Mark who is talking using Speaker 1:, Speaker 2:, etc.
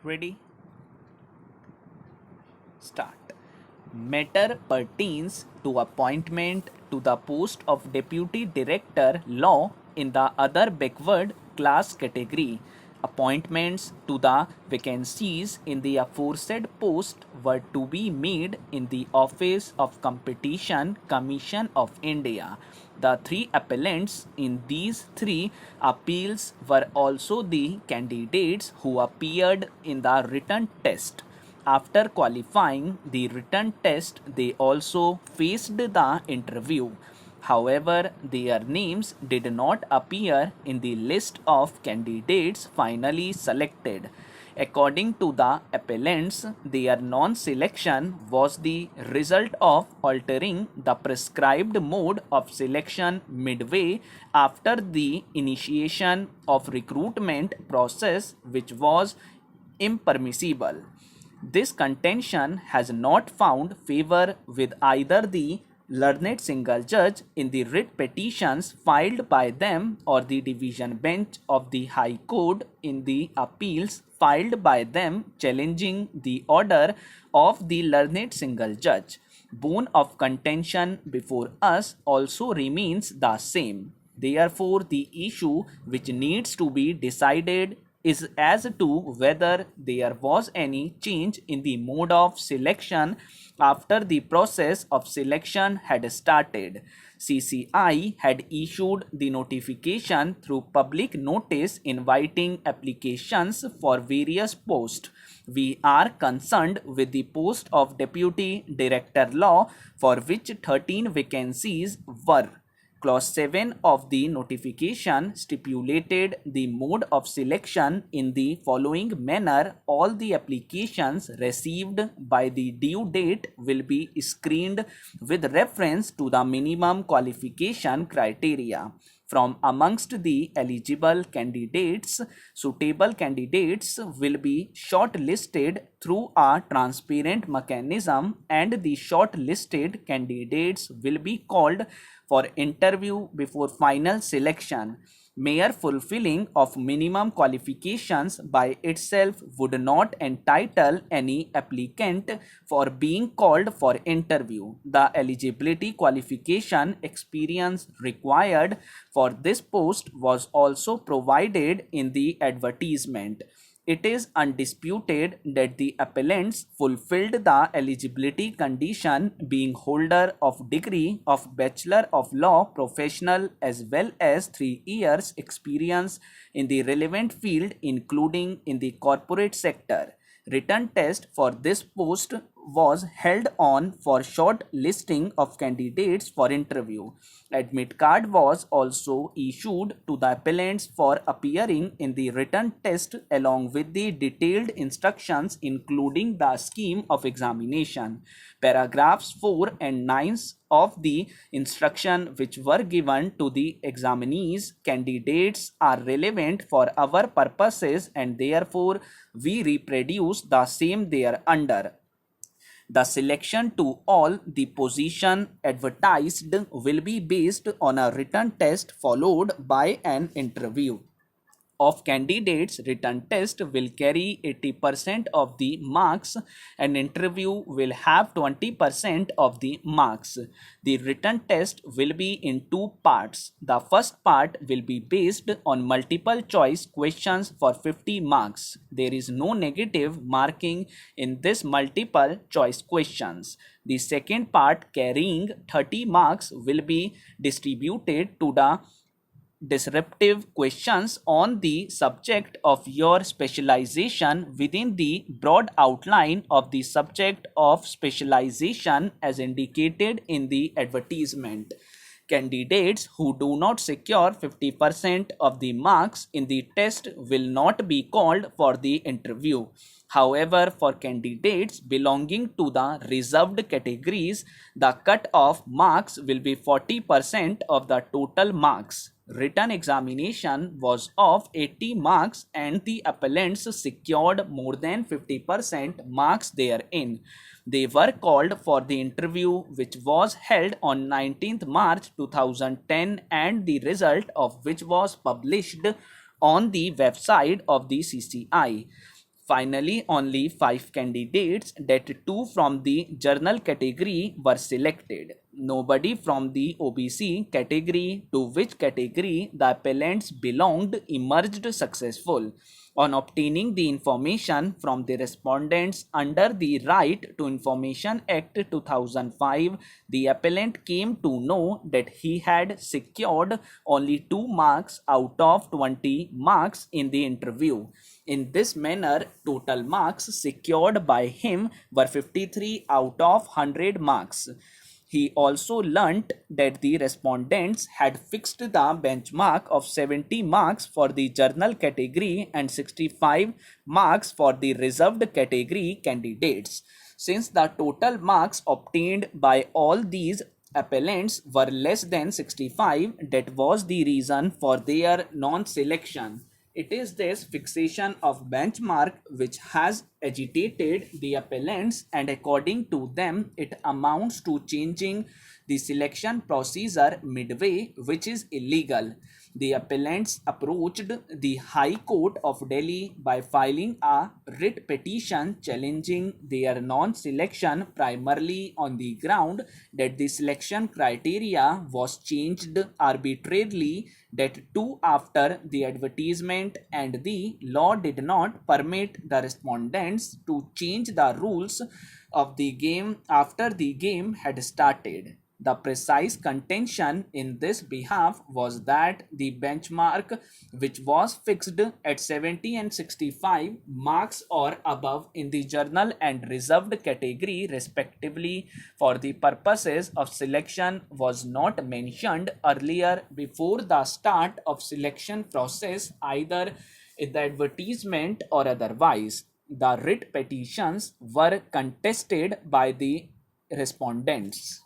Speaker 1: Ready? Start. Matter pertains to appointment to the post of Deputy Director Law in the other backward class category. Appointments to the vacancies in the aforesaid post were to be made in the Office of Competition Commission of India. The three appellants in these three appeals were also the candidates who appeared in the written test. After qualifying the written test, they also faced the interview. However, their names did not appear in the list of candidates finally selected. According to the appellants, their non selection was the result of altering the prescribed mode of selection midway after the initiation of recruitment process, which was impermissible. This contention has not found favor with either the learned single judge in the writ petitions filed by them or the division bench of the High Court in the appeals filed by them challenging the order of the learned single judge. Bone of contention before us also remains the same. Therefore, the issue which needs to be decided is as to whether there was any change in the mode of selection after the process of selection had started. CCI had issued the notification through public notice inviting applications for various posts. We are concerned with the post of Deputy Director Law, for which 13 vacancies were. Clause 7 of the notification stipulated the mode of selection in the following manner. All the applications received by the due date will be screened with reference to the minimum qualification criteria. From amongst the eligible candidates, suitable candidates will be shortlisted through a transparent mechanism, and the shortlisted candidates will be called for interview before final selection. Mere fulfilling of minimum qualifications by itself would not entitle any applicant for being called for interview. The eligibility qualification experience required for this post was also provided in the advertisement. It is undisputed that the appellants fulfilled the eligibility condition, being holder of degree of Bachelor of Law professional as well as 3 years experience in the relevant field including in the corporate sector. Written test for this post was held on for short listing of candidates for interview. Admit card was also issued to the appellants for appearing in the written test along with the detailed instructions including the scheme of examination. Paragraphs 4 and 9 of the instruction which were given to the examinees candidates are relevant for our purposes, and therefore we reproduce the same thereunder. The selection to all the position advertised will be based on a written test followed by an interview. Of candidates, written test will carry 80% of the marks and interview will have 20% of the marks. The written test will be in two parts. The first part will be based on multiple choice questions for 50 marks. There is no negative marking in this multiple choice questions. The second part, carrying 30 marks, will be distributed to the disruptive questions on the subject of your specialization within the broad outline of the subject of specialization as indicated in the advertisement. Candidates who do not secure 50% of the marks in the test will not be called for the interview. However, for candidates belonging to the reserved categories, the cut-off marks will be 40% of the total marks. Written examination was of 80 marks and the appellants secured more than 50% marks therein. They were called for the interview which was held on 19th March 2010 and the result of which was published on the website of the CCI. Finally, only 5 candidates, that 2 from the journal category, were selected. Nobody from the OBC category, to which category the appellants belonged, emerged successful. On obtaining the information from the respondents under the Right to Information Act 2005, the appellant came to know that he had secured only 2 marks out of 20 marks in the interview. In this manner, total marks secured by him were 53 out of 100 marks. He also learnt that the respondents had fixed the benchmark of 70 marks for the journal category and 65 marks for the reserved category candidates. Since the total marks obtained by all these appellants were less than 65, that was the reason for their non-selection. It is this fixation of benchmark which has agitated the appellants, and according to them, it amounts to changing the selection procedure midway, which is illegal. The appellants approached the High Court of Delhi by filing a writ petition challenging their non-selection primarily on the ground that the selection criteria was changed arbitrarily, that too after the advertisement, and the law did not permit the respondents to change the rules of the game after the game had started. The precise contention in this behalf was that the benchmark, which was fixed at 70 and 65 marks or above in the journal and reserved category respectively for the purposes of selection, was not mentioned earlier before the start of selection process, either in the advertisement or otherwise. The writ petitions were contested by the respondents.